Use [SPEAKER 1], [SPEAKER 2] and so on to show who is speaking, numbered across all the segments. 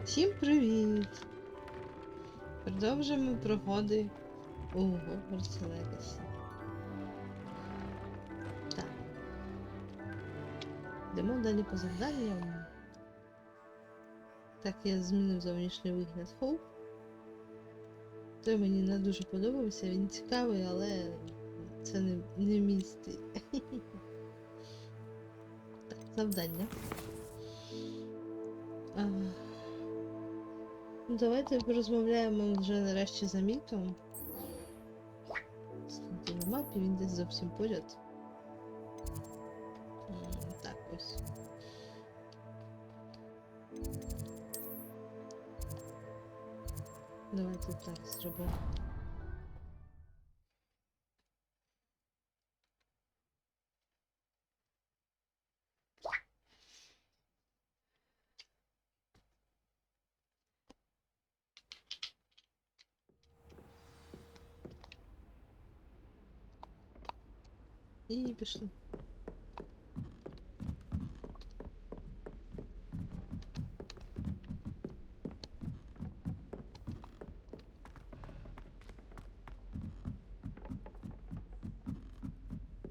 [SPEAKER 1] Всім привіт! Продовжуємо пригоди у Hogwarts Legacy. Так. Йдемо далі по завданням. Так, я змінив зовнішній вигляд Хоуп. Той мені не дуже подобався, він цікавий, але це не мій стиль. Так, завдання. Давайте порозмовляємо вже нарешті за Мітом. На мапі він десь зовсім поряд. Так, ось. Давайте так зробимо. І пішли.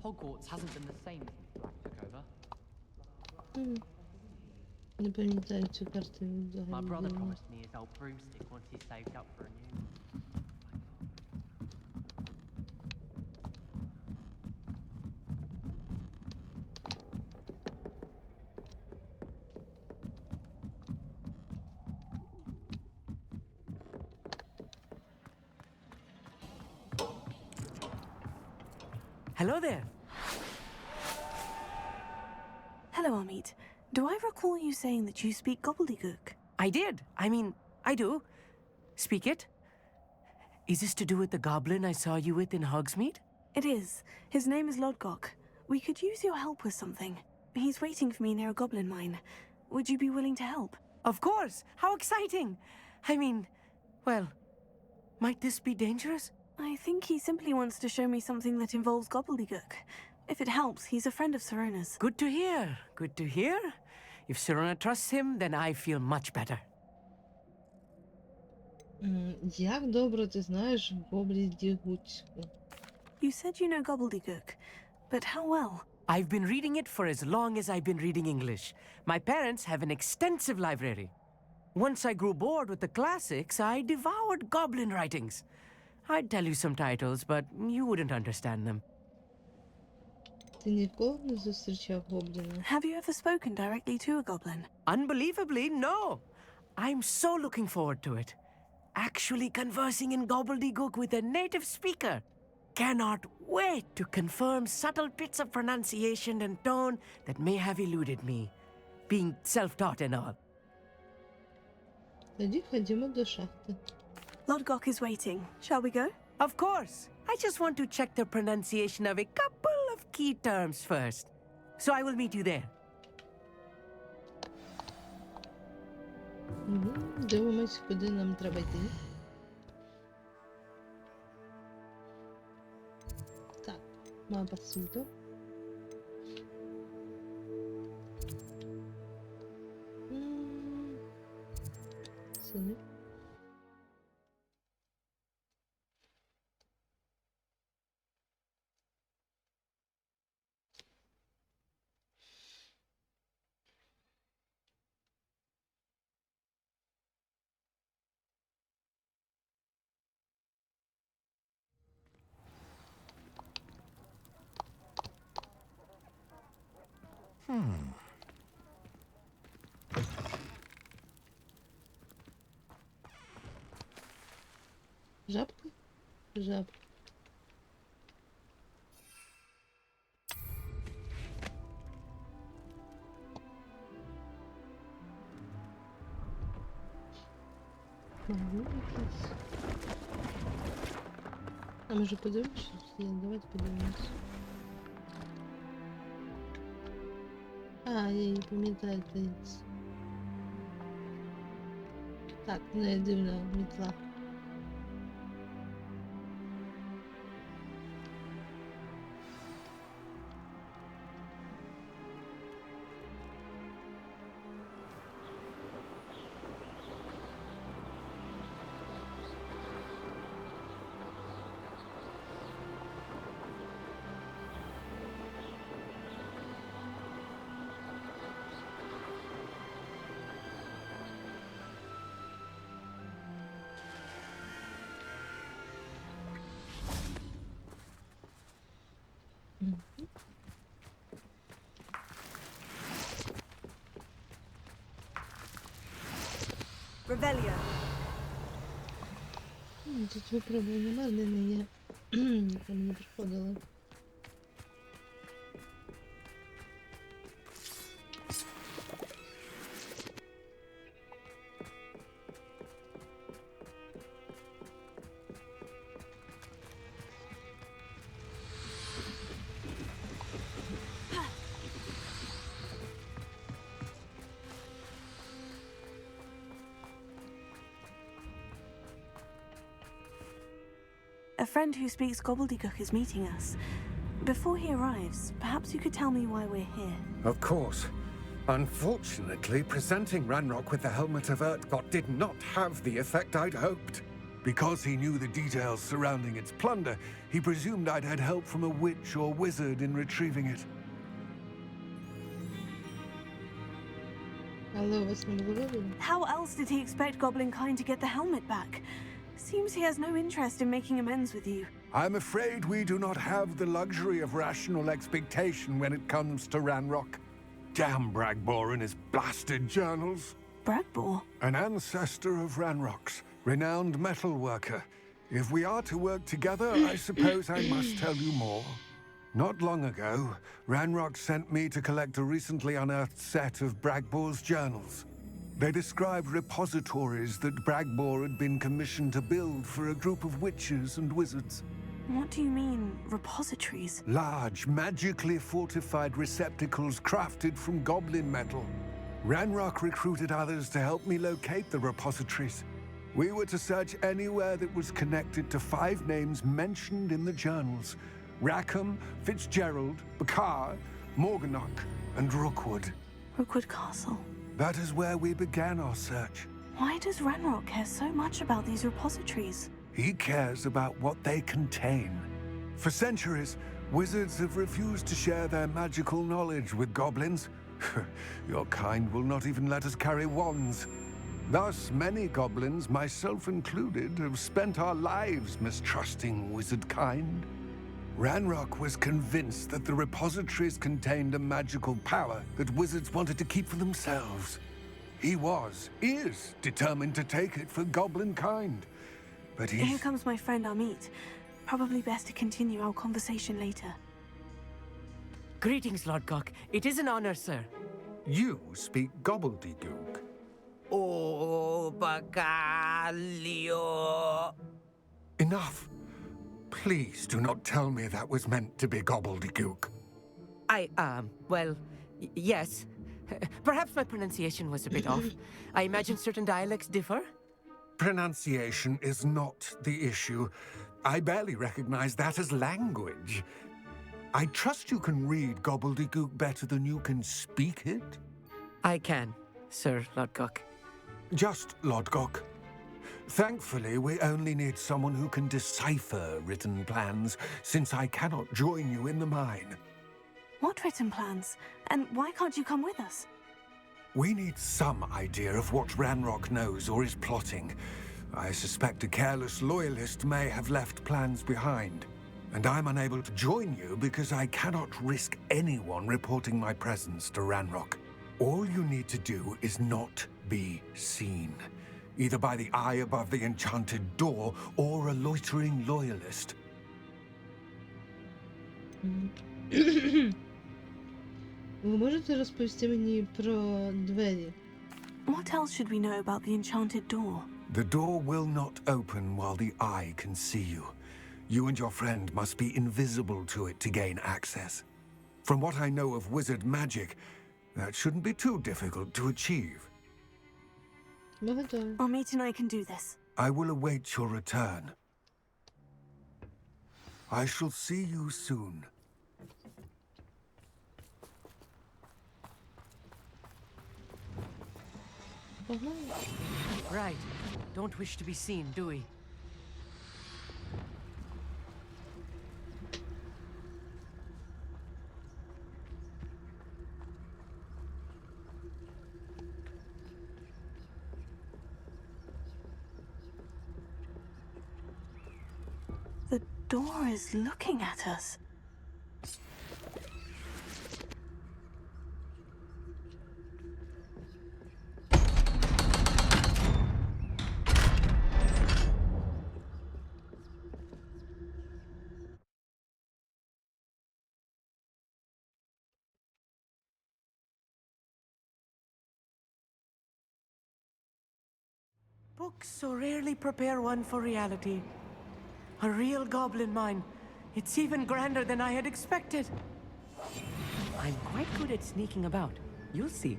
[SPEAKER 2] Hogwarts hasn't been the same since Black took over.
[SPEAKER 1] Не пам'ятаю цю картину взагалі.
[SPEAKER 2] My brother promised me his old broomstick once he's saved up for a new one.
[SPEAKER 3] Hello there.
[SPEAKER 4] Hello, Amit. Do I recall you saying that you speak gobbledygook?
[SPEAKER 3] I did. I do. Speak it. Is this to do with the goblin I saw you with in Hogsmeade?
[SPEAKER 4] It is. His name is Lodgok. We could use your help with something. He's waiting for me near a goblin mine. Would you be willing to help?
[SPEAKER 3] Of course. How exciting. Well, might this be dangerous?
[SPEAKER 4] I think he simply wants to show me something that involves gobbledygook. If it helps, he's a friend of Serona's.
[SPEAKER 3] Good to hear. Good to hear. If Serona trusts him, then I feel much better.
[SPEAKER 1] Як добре ти знаєш гоблідігуцьку?
[SPEAKER 4] You said you know gobbledygook, but how well?
[SPEAKER 3] I've been reading it for as long as I've been reading English. My parents have an extensive library. Once I grew bored with the classics, I devoured goblin writings. I'd tell you some titles, but you wouldn't understand them.
[SPEAKER 1] Ти ніколи не зустрічав гобліна?
[SPEAKER 4] Have you ever spoken directly to a goblin?
[SPEAKER 3] Unbelievably, no. I'm so looking forward to it. Actually conversing in gobbledygook with a native speaker. Cannot wait to confirm subtle bits of pronunciation and tone that may have eluded me, being self-taught and all.
[SPEAKER 1] Тоді ходімо до шахти.
[SPEAKER 4] Lodgok is waiting. Shall we go?
[SPEAKER 3] Of course. I just want to check the pronunciation of a couple of key terms first. So I will meet you there.
[SPEAKER 1] Дивимось, куди нам треба йти. Так, мапа світу. Сюди. Жабка? Жабка. Якийсь. А може подивимося? Давайте подивимось. Я її пам'ятаю, здається. Так, не дивна мітла.
[SPEAKER 4] Revelio.
[SPEAKER 1] Тут випробування марне не є. Яке мені приходило.
[SPEAKER 4] A friend who speaks gobbledygook is meeting us. Before he arrives, perhaps you could tell me why we're here.
[SPEAKER 5] Of course. Unfortunately, presenting Ranrock with the Helmet of Urtkot did not have the effect I'd hoped. Because he knew the details surrounding its plunder, he presumed I'd had help from a witch or wizard in retrieving it.
[SPEAKER 1] Але у вас не було видно?
[SPEAKER 4] How else did he expect Goblinkind to get the helmet back? Seems he has no interest in making amends with you.
[SPEAKER 5] I'm afraid we do not have the luxury of rational expectation when it comes to Ranrock. Damn Bragbor and his blasted journals.
[SPEAKER 4] Bragbor?
[SPEAKER 5] An ancestor of Ranrock's, renowned metal worker. If we are to work together, I suppose I must tell you more. Not long ago, Ranrock sent me to collect a recently unearthed set of Bragbor's journals. They described repositories that Bragbor had been commissioned to build for a group of witches and wizards.
[SPEAKER 4] What do you mean, repositories?
[SPEAKER 5] Large, magically fortified receptacles crafted from goblin metal. Ranrock recruited others to help me locate the repositories. We were to search anywhere that was connected to 5 names mentioned in the journals: Rackham, Fitzgerald, Bakar, Morganach, and Rookwood.
[SPEAKER 4] Rookwood Castle.
[SPEAKER 5] That is where we began our search.
[SPEAKER 4] Why does Ranrock care so much about these repositories?
[SPEAKER 5] He cares about what they contain. For centuries, wizards have refused to share their magical knowledge with goblins. Your kind will not even let us carry wands. Thus, many goblins, myself included, have spent our lives mistrusting wizard kind. Ranrock was convinced that the repositories contained a magical power that wizards wanted to keep for themselves. He is determined to take it for goblin kind. But
[SPEAKER 4] Here
[SPEAKER 5] he's...
[SPEAKER 4] comes my friend Amit. Probably best to continue our conversation later.
[SPEAKER 3] Greetings, Lord Gok. It is an honor, sir.
[SPEAKER 5] You speak gobbledygook.
[SPEAKER 3] Oh, Bagalio.
[SPEAKER 5] Enough. Please do not tell me that was meant to be gobbledygook.
[SPEAKER 3] Well, yes. Perhaps my pronunciation was a bit off. I imagine certain dialects differ.
[SPEAKER 5] Pronunciation is not the issue. I barely recognize that as language. I trust you can read gobbledygook better than you can speak it?
[SPEAKER 3] I can, Sir Lord Gok.
[SPEAKER 5] Just Lord Gok. Thankfully, we only need someone who can decipher written plans, since I cannot join you in the mine.
[SPEAKER 4] What written plans? And why can't you come with us?
[SPEAKER 5] We need some idea of what Ranrock knows or is plotting. I suspect a careless loyalist may have left plans behind. And I'm unable to join you because I cannot risk anyone reporting my presence to Ranrock. All you need to do is not be seen, either by the eye above the enchanted door or a loitering loyalist.
[SPEAKER 1] Ви можете розповісти мені про двері?
[SPEAKER 4] What else should we know about the enchanted door?
[SPEAKER 5] The door will not open while the eye can see you. You and your friend must be invisible to it to gain access. From what I know of wizard magic, that shouldn't be too difficult to achieve.
[SPEAKER 1] Ми готові.
[SPEAKER 4] Amit and I can do this.
[SPEAKER 5] I will await your return. I shall see you soon.
[SPEAKER 1] Погнали.
[SPEAKER 3] Right. Don't wish to be seen, do we?
[SPEAKER 4] The door is looking at us.
[SPEAKER 3] Books so rarely prepare one for reality. A real goblin mine. It's even grander than I had expected. I'm quite good at sneaking about. You'll see.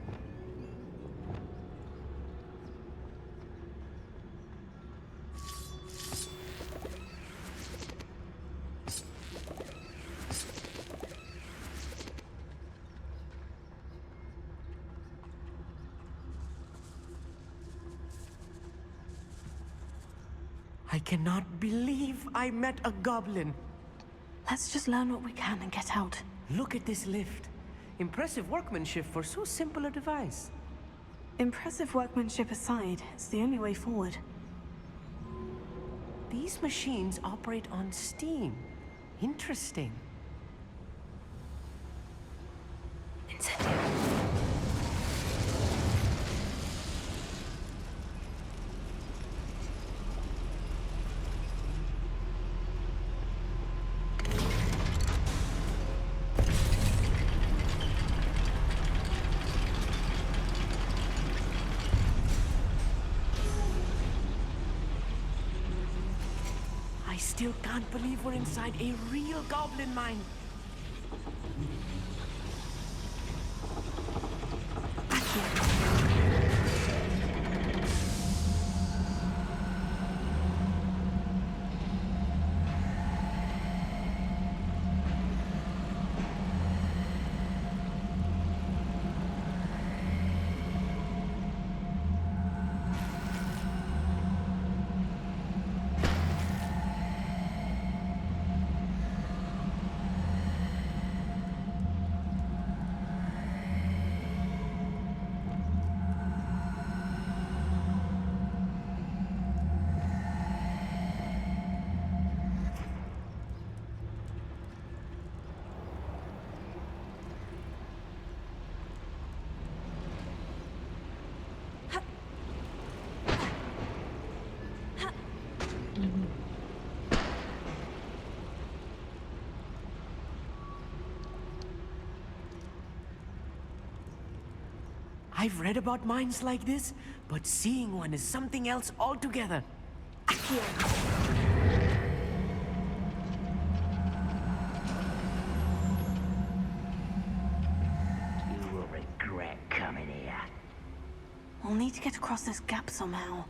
[SPEAKER 3] I cannot believe I met a goblin.
[SPEAKER 4] Let's just learn what we can and get out.
[SPEAKER 3] Look at this lift. Impressive workmanship for so simple a device.
[SPEAKER 4] Impressive workmanship aside, it's the only way forward.
[SPEAKER 3] These machines operate on steam. Interesting.
[SPEAKER 4] Incendio.
[SPEAKER 3] I still can't believe we're inside a real goblin mine. I've read about mines like this, but seeing one is something else altogether. Here.
[SPEAKER 6] You will regret coming here.
[SPEAKER 4] We'll need to get across this gap somehow.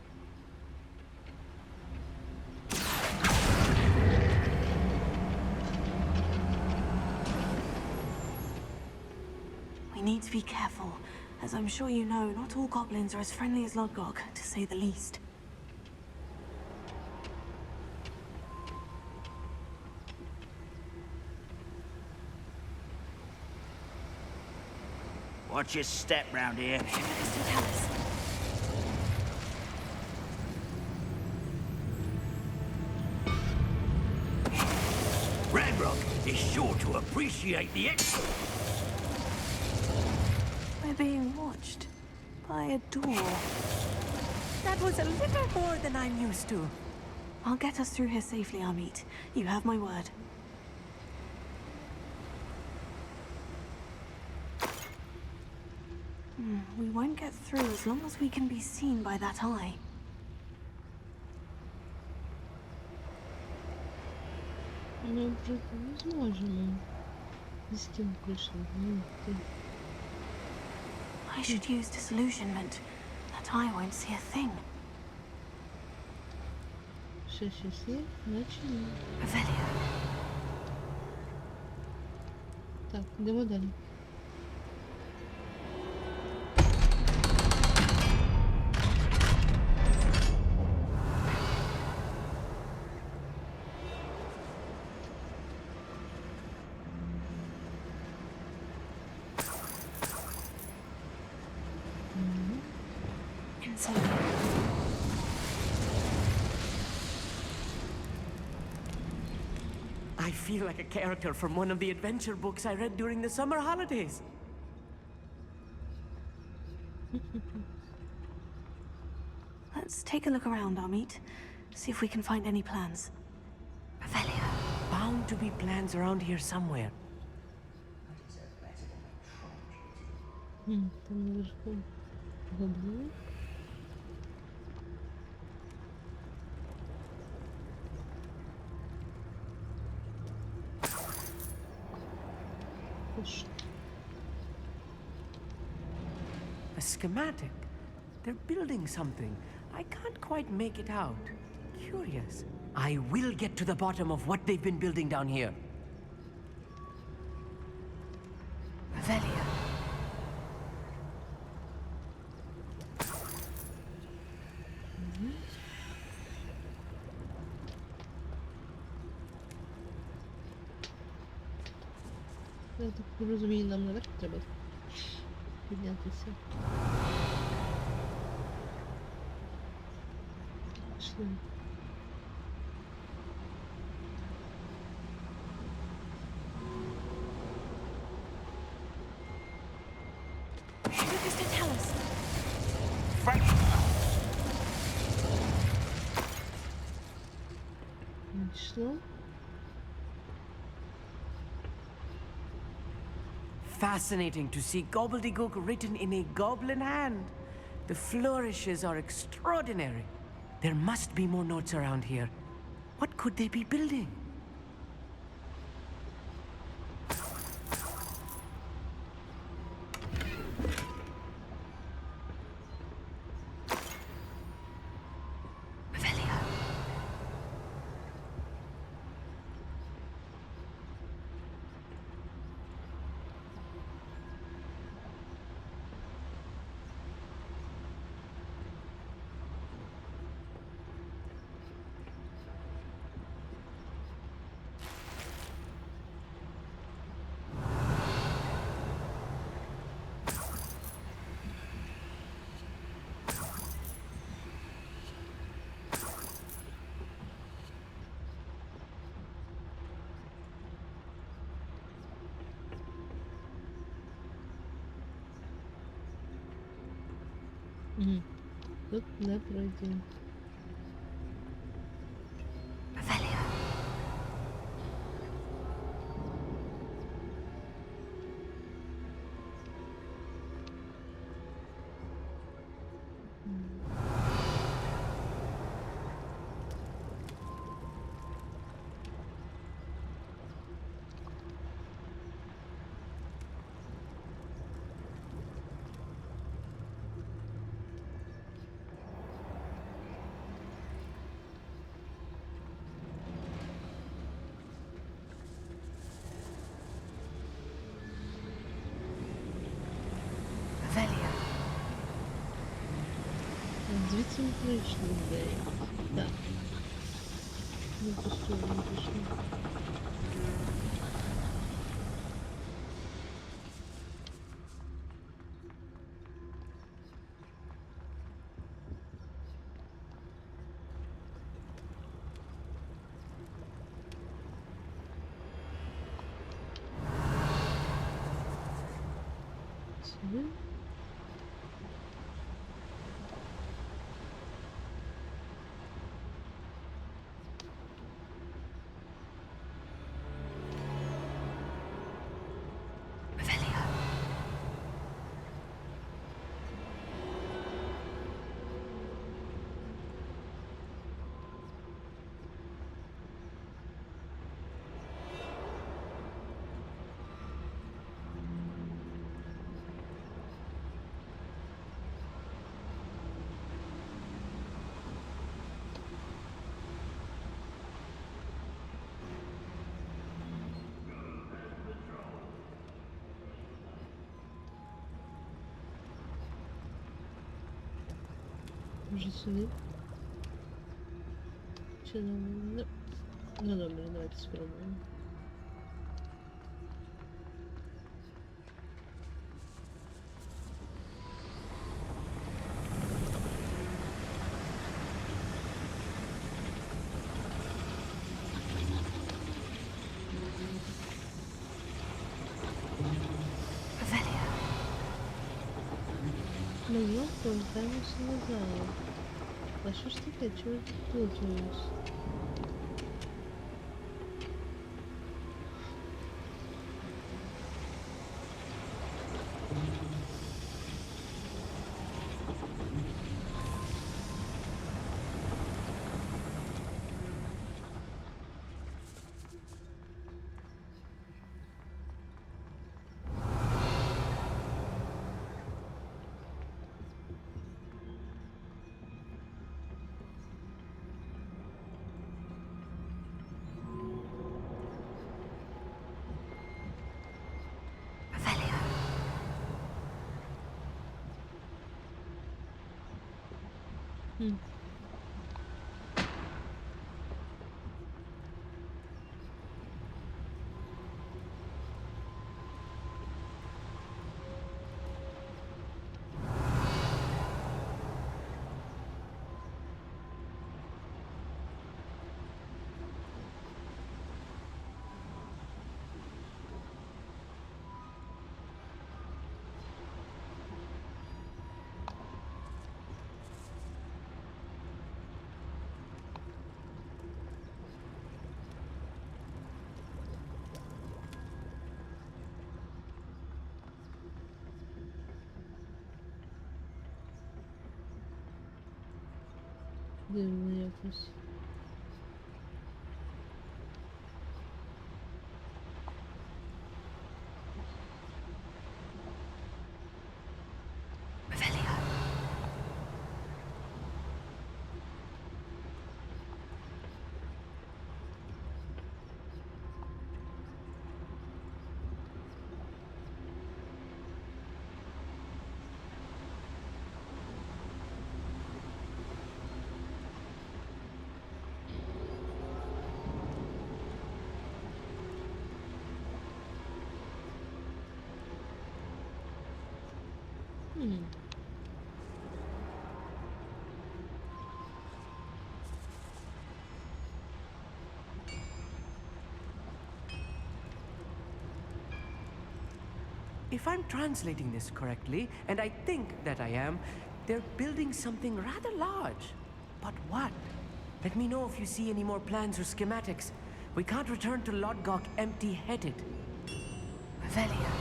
[SPEAKER 4] We need to be careful. As I'm sure you know, not all goblins are as friendly as Lodgok, to say the least.
[SPEAKER 6] Watch your step round here. Ranrock is sure to appreciate the extra.
[SPEAKER 4] We're being watched by a door.
[SPEAKER 3] That was a little more than I'm used to.
[SPEAKER 4] I'll get us through here safely, Amit. You have my word. We won't get through as long as we can be seen by that eye.
[SPEAKER 1] Ми вже не зможемо. Ні з ким прийшли. Ну, ти.
[SPEAKER 4] I should use disillusionment. That eye won't see a thing.
[SPEAKER 1] Ще щось є? Наче ні.
[SPEAKER 4] Revelio.
[SPEAKER 1] Так, йдемо далі.
[SPEAKER 4] Incendio.
[SPEAKER 3] I feel like a character from one of the adventure books I read during the summer holidays.
[SPEAKER 4] Let's take a look around, Amit. See if we can find any plans. Revelio.
[SPEAKER 3] Bound to be plans around here somewhere.
[SPEAKER 1] Там наверху гоблин.
[SPEAKER 3] schematic. They're building something. I can't quite make it out. Curious. I will get to the bottom of what they've been building down here.
[SPEAKER 4] Revelia.
[SPEAKER 1] Я так розумію, нам наверх треба піднятися. Пішли.
[SPEAKER 4] Look, Mr. Tallis.
[SPEAKER 1] Пішло.
[SPEAKER 3] Fascinating to see gobbledygook written in a goblin hand. The flourishes are extraordinary. There must be more notes around here. What could they be building?
[SPEAKER 4] Revelia.
[SPEAKER 1] Угу. Тут не пройдемо.
[SPEAKER 4] Revelia. Revelia.
[SPEAKER 1] Звідси ми прийшли, здається. Так. Ну, то що ми пішли? Сюди.
[SPEAKER 4] Revelia.
[SPEAKER 1] Може сюди? Чи не... Ну добре, давайте спробуємо.
[SPEAKER 4] Revelia.
[SPEAKER 1] Ми знов повертаємося назад. А що ж таке? Чого я тут плутаюсь? Хм. Дивно якось.
[SPEAKER 4] Revelio.
[SPEAKER 1] Хм.
[SPEAKER 3] If I'm translating this correctly, and I think that I am, they're building something rather large. But what? Let me know if you see any more plans or schematics. We can't return to Lodgok empty-headed.
[SPEAKER 4] Revelio.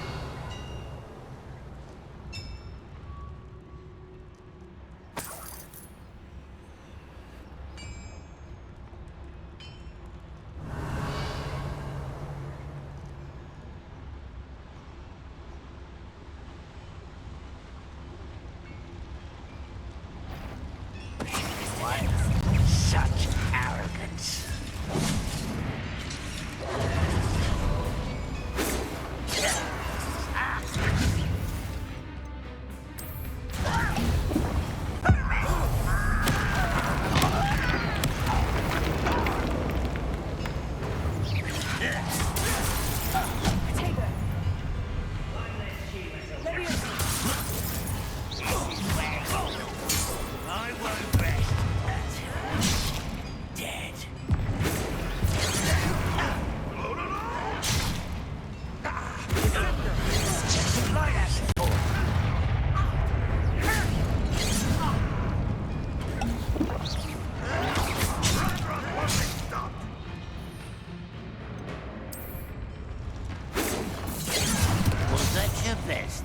[SPEAKER 6] Such arrogance. I won't rest until dead. Light us. Was that your best?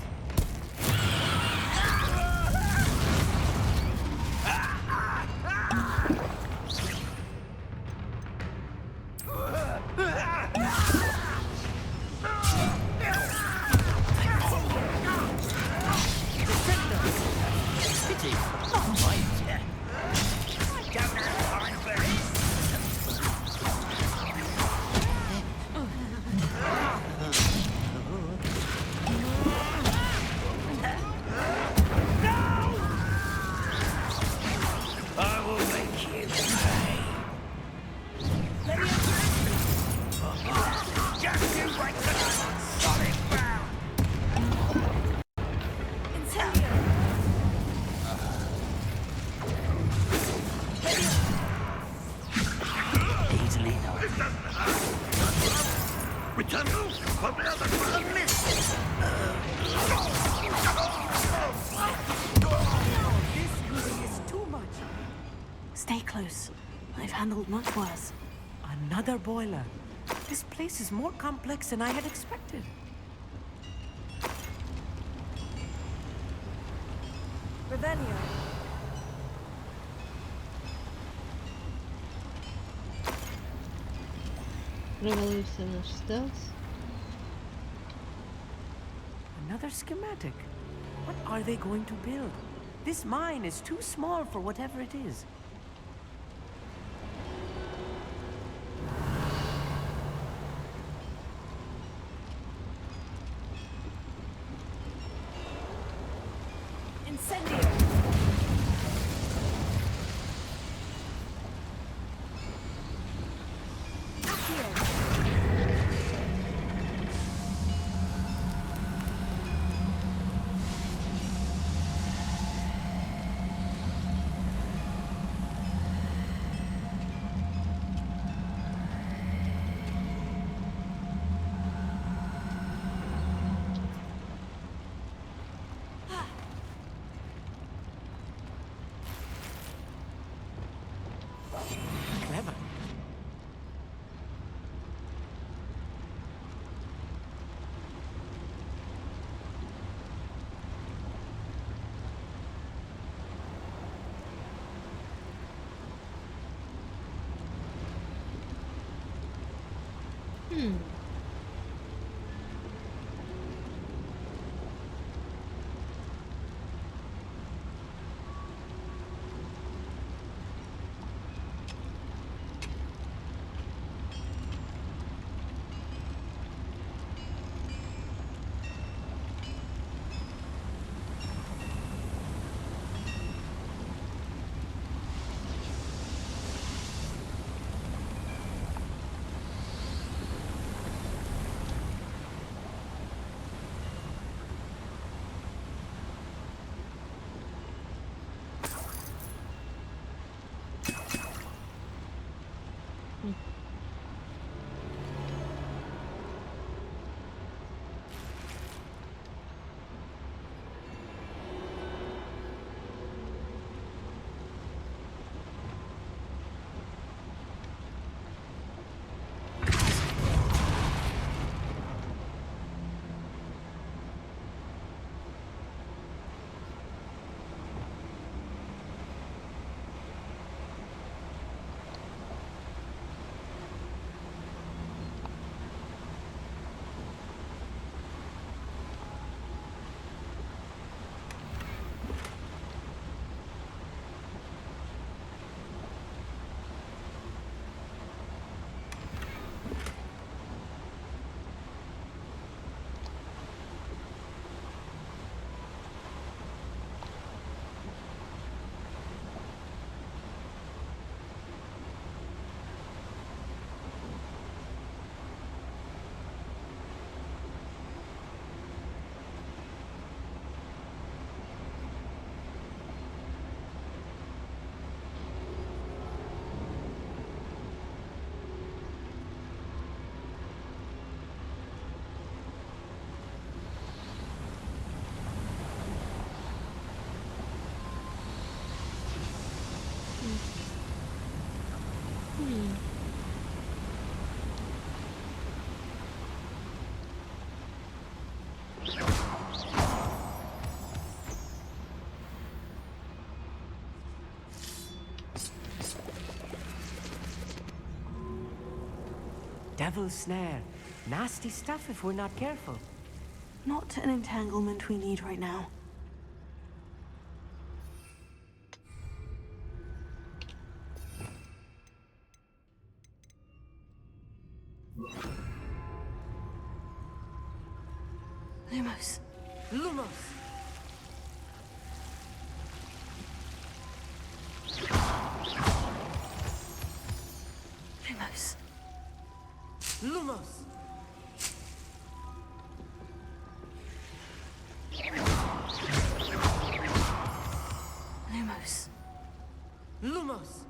[SPEAKER 6] Pity. Right. I don't have time for this. I will make you pay. Just you wait till I'm on solid ground.
[SPEAKER 4] Incendio.
[SPEAKER 6] Easily enough. Return from the other for the miss.
[SPEAKER 3] This really is too much.
[SPEAKER 4] Stay close. I've handled much worse.
[SPEAKER 3] Another boiler. This place is more complex than I had expected.
[SPEAKER 4] Revelio.
[SPEAKER 1] Провалився наш стелс.
[SPEAKER 3] Another schematic. What are they going to build? This mine is too small for whatever it is.
[SPEAKER 4] Incendio.
[SPEAKER 3] Devil's snare. Nasty stuff if we're not careful.
[SPEAKER 4] Not an entanglement we need right now. Lumos.
[SPEAKER 3] Lumos!
[SPEAKER 4] Lumos.
[SPEAKER 3] Lumos!
[SPEAKER 4] Lumos.
[SPEAKER 3] Lumos!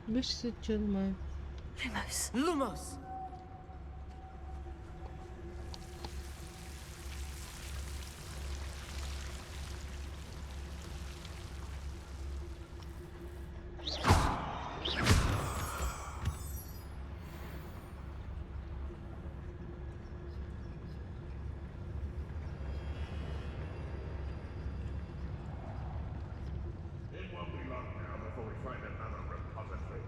[SPEAKER 1] Bir süt canım.
[SPEAKER 4] Lumos.
[SPEAKER 3] Lumos!
[SPEAKER 7] It won't be long now before we find another repository.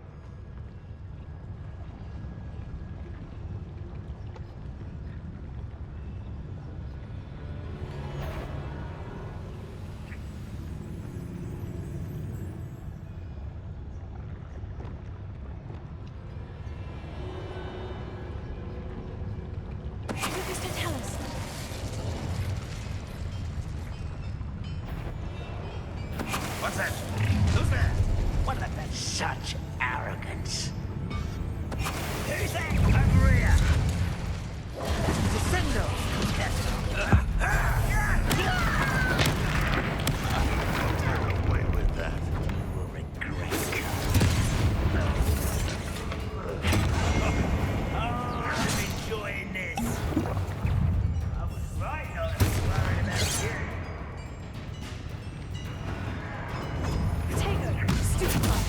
[SPEAKER 4] Lucas, don't tell us.
[SPEAKER 6] What's that? Who's there? What the... Such arrogance. Who's that? Maria! Descendo! Get away with that. You will regret. Oh, I'm enjoying this. I was right not to be worried about you.
[SPEAKER 4] Potato. Stupid one.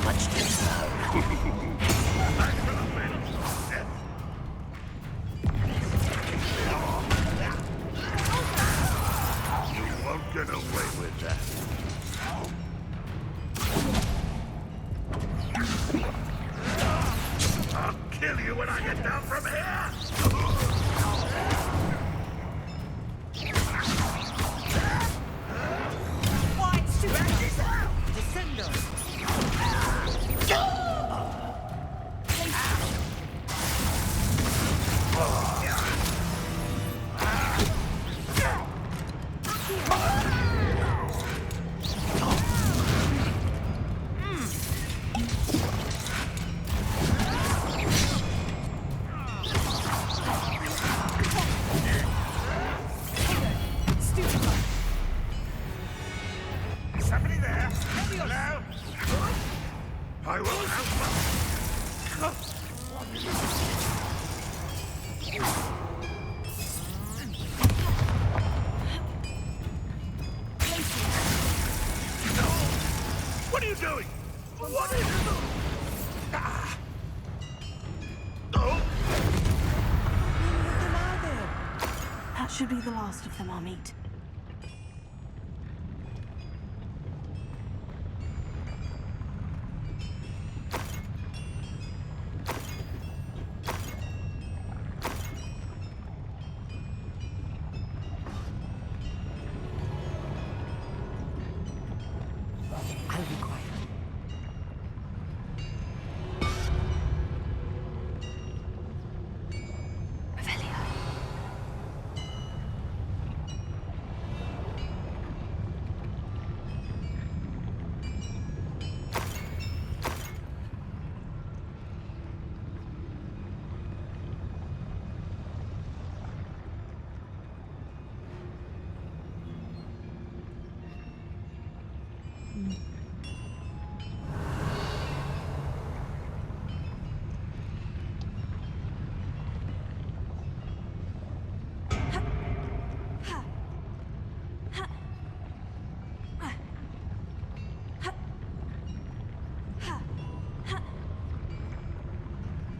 [SPEAKER 6] Much too slow.
[SPEAKER 7] Back to the middle.
[SPEAKER 6] with that. I'll kill you when I get down from here!
[SPEAKER 3] Wide super! Descender!
[SPEAKER 6] Somebody there? Hello? I will help. No! What are you doing? What is it? Ah! Oh!
[SPEAKER 4] That should be the last of them I'll meet.
[SPEAKER 3] I'll be quiet.
[SPEAKER 4] Revelio.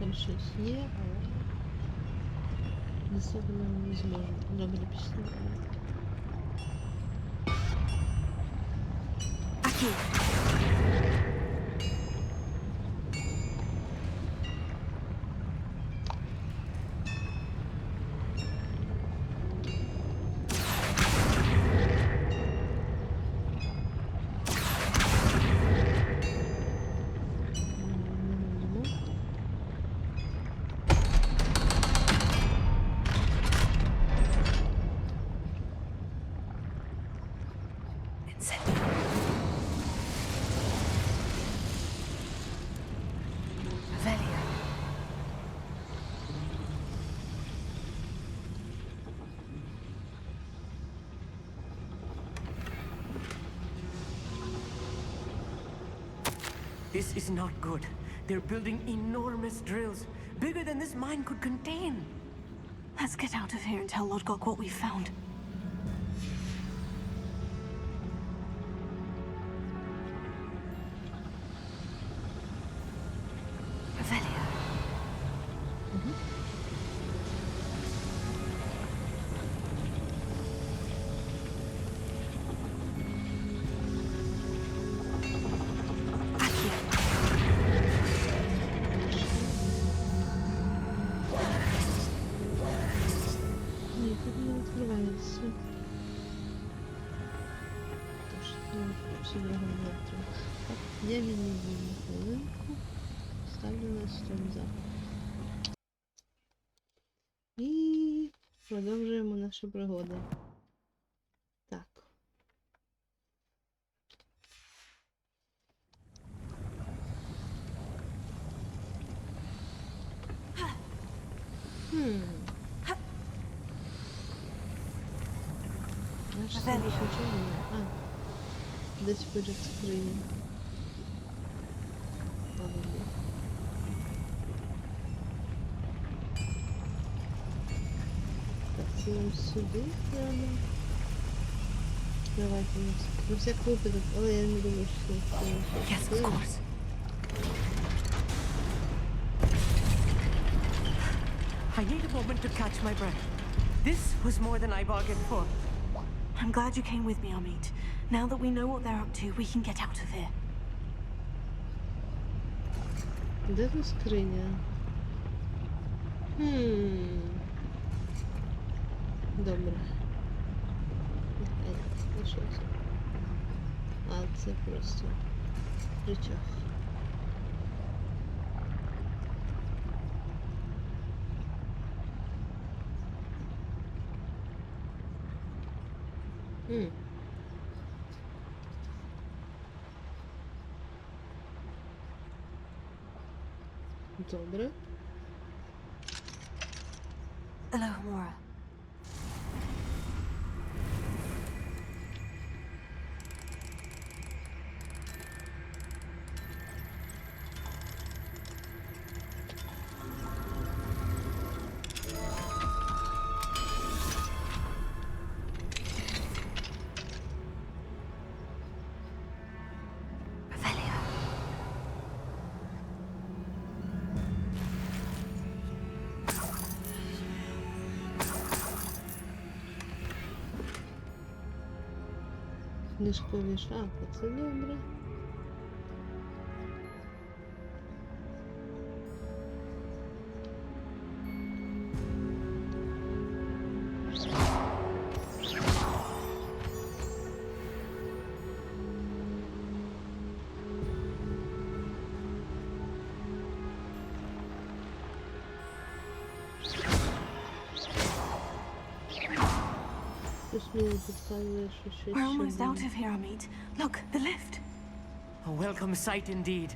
[SPEAKER 1] Там щось є, але несемо не зможемо. Добре, пішли.
[SPEAKER 4] Aquí. Revelio.
[SPEAKER 3] This is not good. They're building enormous drills, bigger than this mine could contain.
[SPEAKER 4] Let's get out of here and tell Lodgok what we've found. Revelio. Aquí.
[SPEAKER 1] Ні, тут не відкривається. Тож, всі врагом завтра. Так, я відмінюю хвилинку. Ставлю на стол за. І продовжуємо нашу пригоду. Так. Наш
[SPEAKER 4] Revelio.
[SPEAKER 1] чого? А, десь поряд скрині. Ладно. Так, це ось сюди треба. Давайте на всяк випадок, але я не думаю, що це
[SPEAKER 3] Yes, of course. I need a moment to catch my breath. This was more than I bargained for.
[SPEAKER 4] I'm glad you came with me, Amit. Now that we know what they're up to, we can get out of here.
[SPEAKER 1] Де тут скриня? Добре. Ну що це? А, це просто рычаг. Добре.
[SPEAKER 4] Alohomora.
[SPEAKER 1] Книжкові шафи, це добре.
[SPEAKER 4] We're almost out of here, Amit. Look, the lift.
[SPEAKER 3] A welcome sight indeed.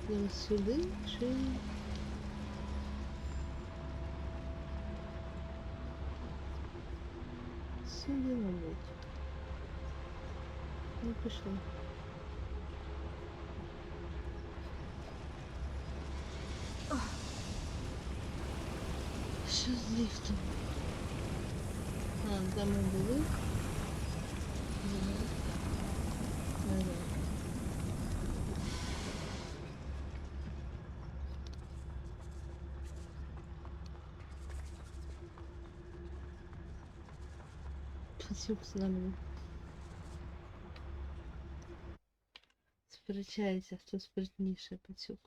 [SPEAKER 1] Нам сюди чи... Сюди, мабуть. Ну, пішли. Що з ліфтом? А, там ми були. Ага. Пацюк з нами. Сперечається, хто спритніше, пацюк.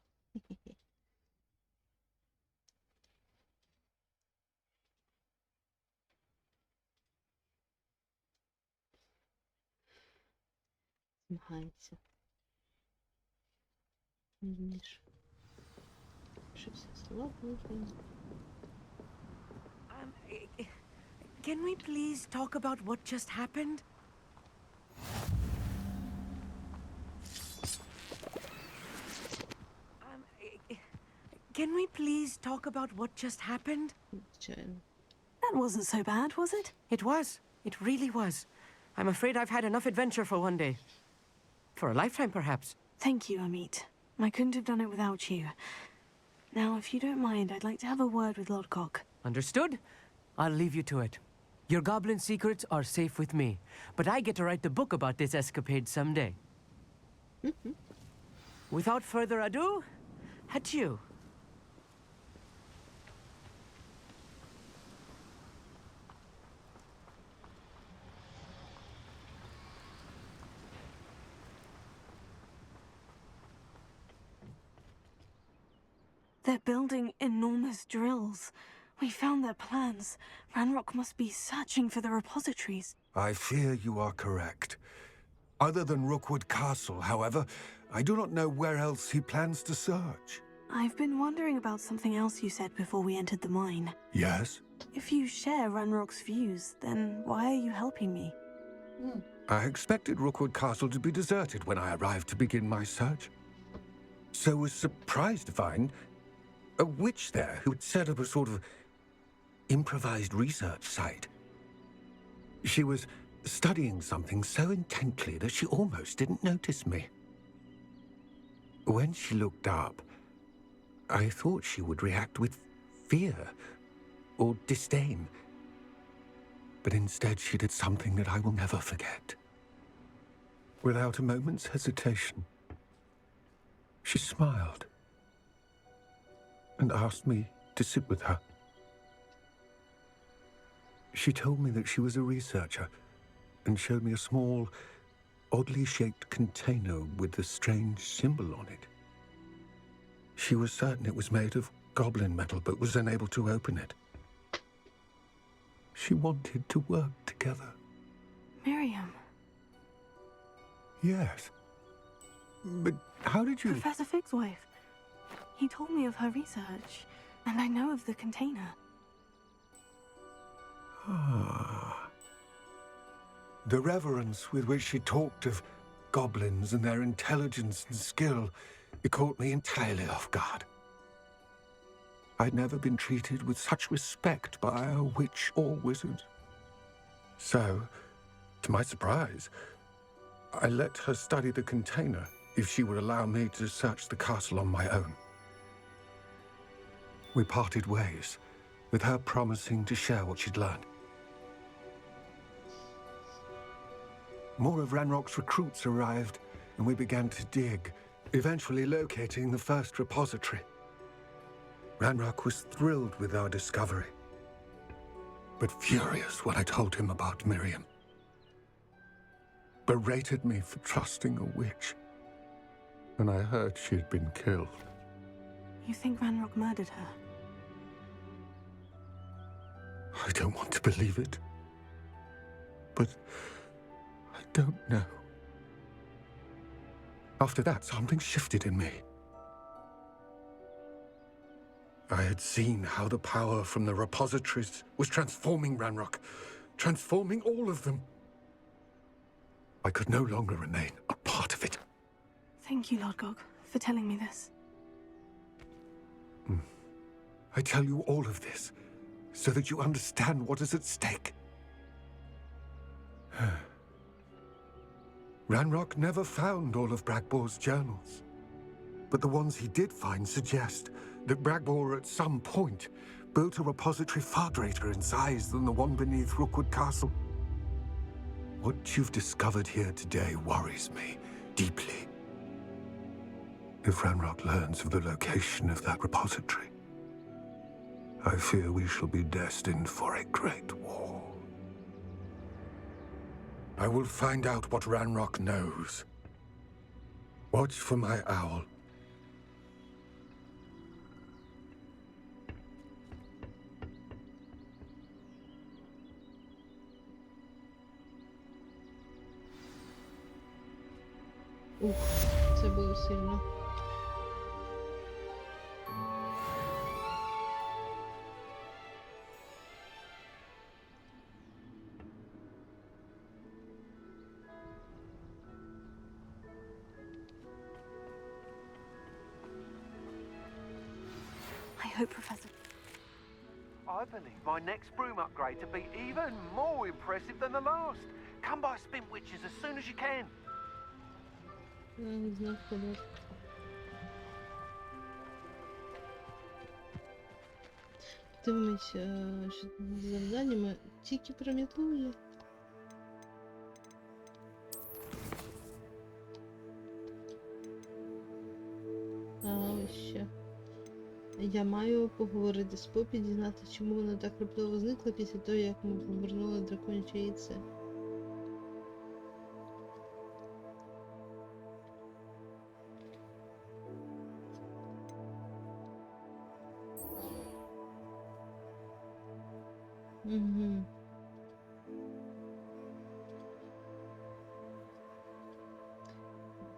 [SPEAKER 1] Змагається. Вірніше. Щось слава Богу.
[SPEAKER 3] Can we please talk about what just happened? Can we please talk about what just happened?
[SPEAKER 1] Звичайно.
[SPEAKER 4] That wasn't so bad, was it?
[SPEAKER 3] It was. It really was. I'm afraid I've had enough adventure for one day. For a lifetime, perhaps.
[SPEAKER 4] Thank you, Amit. I couldn't have done it without you. Now, if you don't mind, I'd like to have a word with Lodcock.
[SPEAKER 3] Understood? I'll leave you to it. Your goblin secrets are safe with me, but I get to write the book about this escapade someday. Without further ado, adieu.
[SPEAKER 4] They're building enormous drills. We found their plans. Ranrock must be searching for the repositories.
[SPEAKER 5] I fear you are correct. Other than Rookwood Castle, however, I do not know where else he plans to search.
[SPEAKER 4] I've been wondering about something else you said before we entered the mine.
[SPEAKER 5] Yes?
[SPEAKER 4] If you share Ranrock's views, then why are you helping me?
[SPEAKER 5] I expected Rookwood Castle to be deserted when I arrived to begin my search. So was surprised to find a witch there who had set up a sort of improvised research site. She was studying something so intently that she almost didn't notice me. When she looked up, I thought she would react with fear or disdain. But instead she did something that I will never forget. Without a moment's hesitation, she smiled and asked me to sit with her. She told me that she was a researcher and showed me a small, oddly shaped container with a strange symbol on it. She was certain it was made of goblin metal, but was unable to open it. She wanted to work together.
[SPEAKER 4] Miriam.
[SPEAKER 5] Yes. But how did you...
[SPEAKER 4] Professor Fig's wife. He told me of her research, and I know of the container.
[SPEAKER 5] Ah. The reverence with which she talked of goblins and their intelligence and skill, it caught me entirely off guard. I'd never been treated with such respect by a witch or wizard. So, to my surprise, I let her study the container if she would allow me to search the castle on my own. We parted ways, with her promising to share what she'd learned. More of Ranrock's recruits arrived, and we began to dig, eventually locating the first repository. Ranrock was thrilled with our discovery, but furious when I told him about Miriam. Berated me for trusting a witch, and I heard she had been killed.
[SPEAKER 4] You think Ranrock murdered her?
[SPEAKER 5] I don't want to believe it, but I don't know. After that, something shifted in me. I had seen how the power from the repositories was transforming Ranrock, transforming all of them. I could no longer remain a part of it.
[SPEAKER 4] Thank you, Lord Gog, for telling me this.
[SPEAKER 5] I tell you all of this so that you understand what is at stake. Ranrock never found all of Bragbor's journals, but the ones he did find suggest that Bragbor at some point built a repository far greater in size than the one beneath Rookwood Castle. What you've discovered here today worries me deeply. If Ranrock learns of the location of that repository, I fear we shall be destined for a great war. I will find out what Ranrock knows. Watch for my owl.
[SPEAKER 1] Ух, це було сильно.
[SPEAKER 4] I hope Professor...
[SPEAKER 8] I believe my next broom upgrade to be even more impressive than the last. Come by Spin Witches as soon as you can.
[SPEAKER 1] Знак вперед. Дивимось, що тут з завданнями. Тільки про мітлу є. Ось ще. Я маю поговорити з Попі, дізнати, чому вона так раптово зникла після того, як ми повернули драконяче яйце. Угу.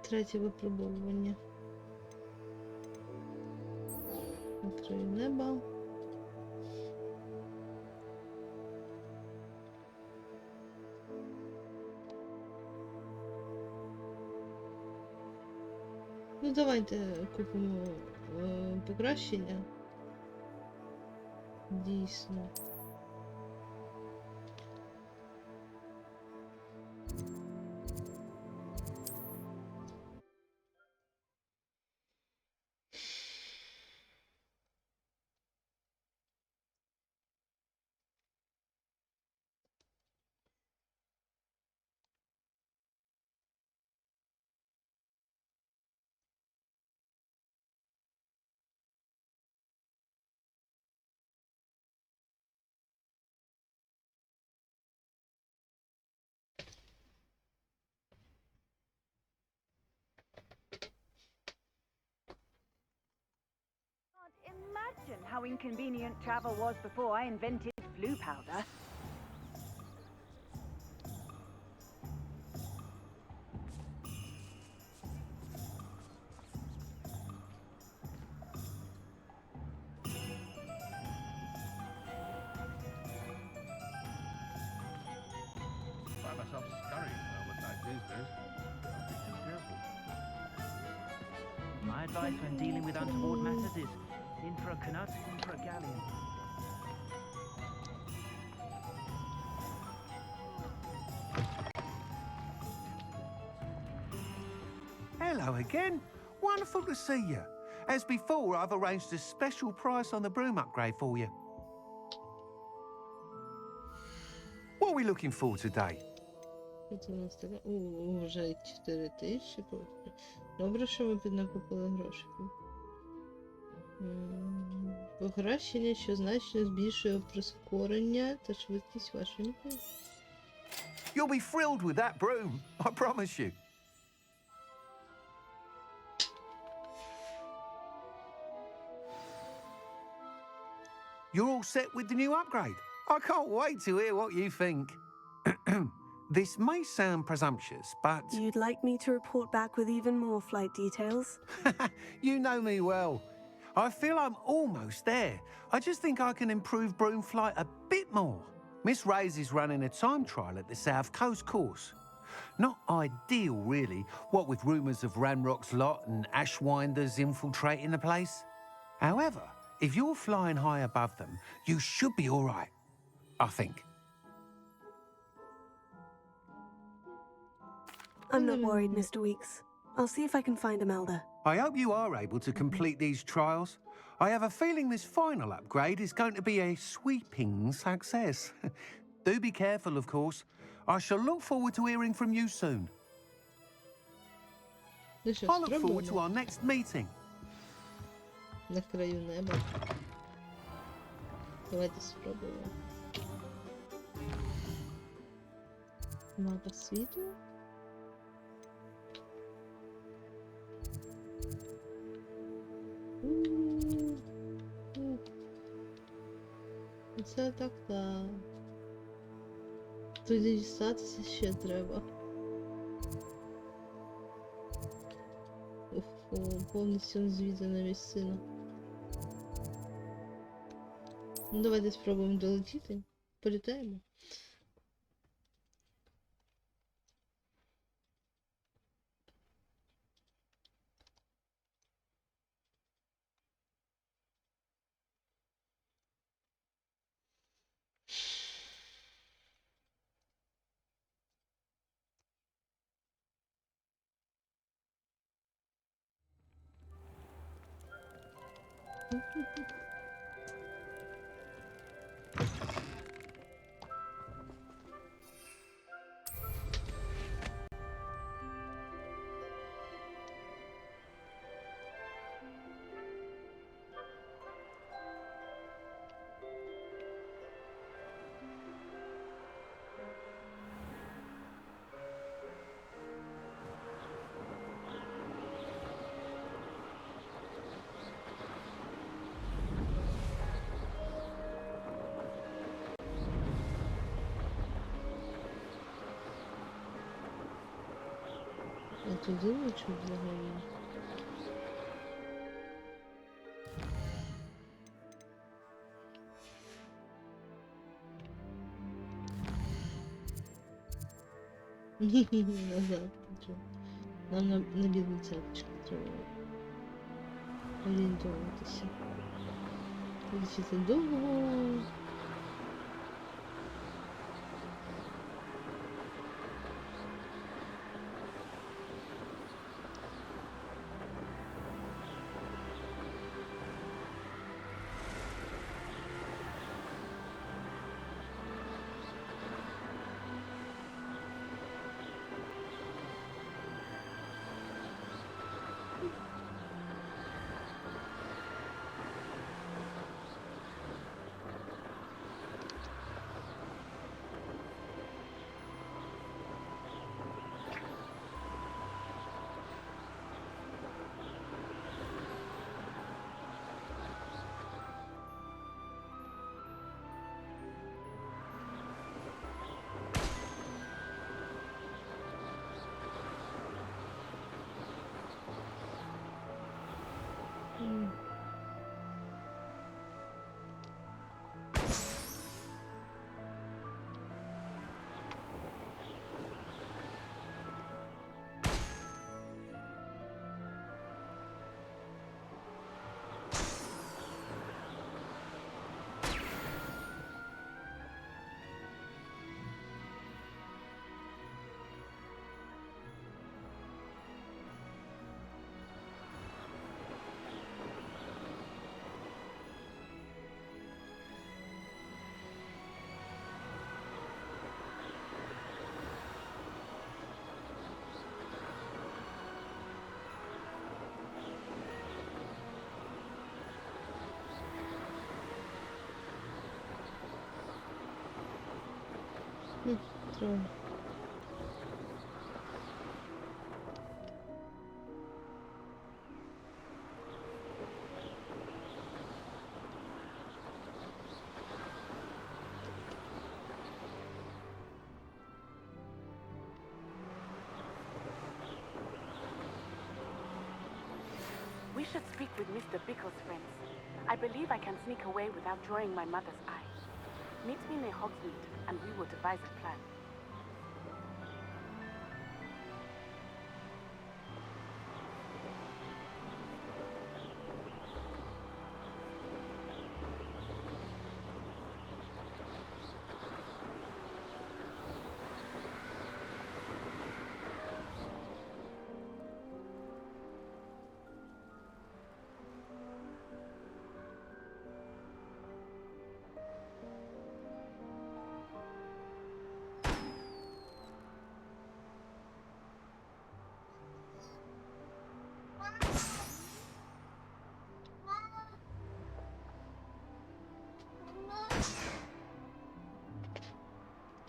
[SPEAKER 1] Третє випробовування. Відкрию небо. Ну, давайте купимо покращення. Дійсно.
[SPEAKER 9] how inconvenient travel was before I invented blue powder.
[SPEAKER 7] Find myself scurrying over like these days. I'll be too careful.
[SPEAKER 6] My advice when dealing with untoward matters is in for a Canuck, in for a galleon.
[SPEAKER 8] Hello again. Wonderful to see you. As before, I've arranged a special price on the broom upgrade for you. What are we looking for today?
[SPEAKER 1] Це у нас таке. О, вже 4 тисячі. Добре, що ви піднакупили грошиків. Покращення, що значно збільшує прискорення та швидкість вашої мітки.
[SPEAKER 8] You'll be thrilled with that broom, I promise you. You're all set with the new upgrade. I can't wait to hear what you think. This may sound presumptuous, but...
[SPEAKER 4] You'd like me to report back with even more flight details?
[SPEAKER 8] You know me well. I feel I'm almost there. I just think I can improve broom flight a bit more. Miss Ray's is running a time trial at the South Coast course. Not ideal, really, what with rumours of Ranrock's lot and Ashwinders infiltrating the place. However, if you're flying high above them, you should be all right, I think.
[SPEAKER 4] I'm not worried, Mr. Weeks. I'll see if I can find Imelda.
[SPEAKER 8] I hope you are able to complete these trials. I have a feeling this final upgrade is going to be a sweeping success. Do be careful, of course. I shall look forward to hearing from you soon. I look forward to our next meeting.
[SPEAKER 1] На краю неба. Давайте спробуємо. Мапа світу. Це так. Туди дістатися ще треба. Повністю звідана місцина. Ну, давайте спробуємо долетіти. Політаємо. А туди лечу взагалі. Назад. Нам на бідну цяточку треба орієнтуватися. Лічити довго. Троє.
[SPEAKER 10] We should speak with Mr. Bickle's friends. I believe I can sneak away without drawing my mother's eye. Meet me near Hogsmeade, and we will devise a plan.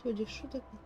[SPEAKER 1] Тоді, що таке?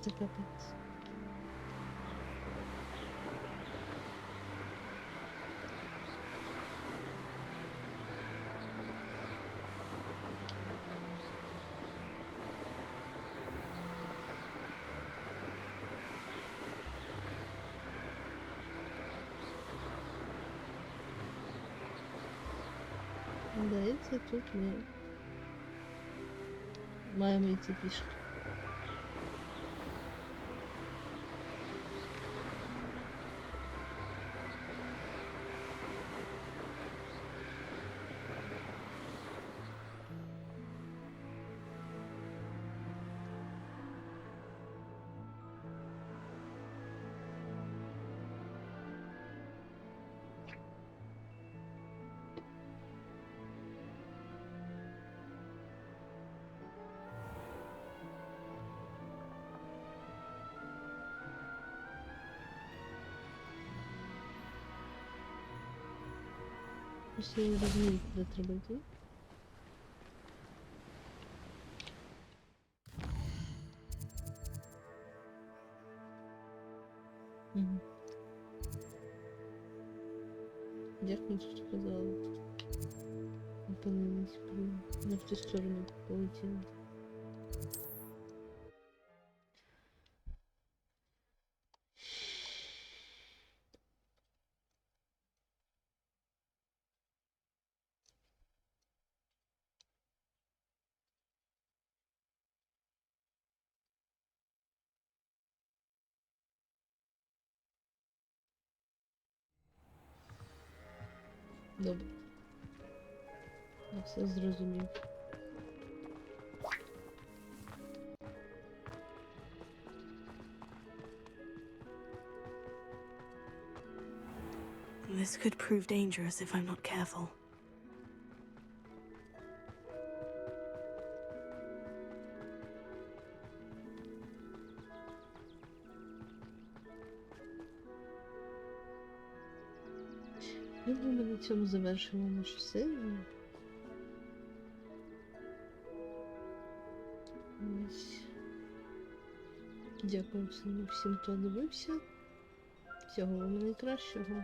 [SPEAKER 1] Це капець. Здається, тут ми маємо йти пішки. Просто я не розумію, куди треба йти. Угу. Як ми тут сказали? Опинились, не в ту сторону полетіли. Добре. Я все зрозумів.
[SPEAKER 4] This could prove dangerous if I'm not careful.
[SPEAKER 1] Думаю, ми на цьому завершимо нашу серію. Ось. Дякую всім, хто дивився. Всього вам найкращого.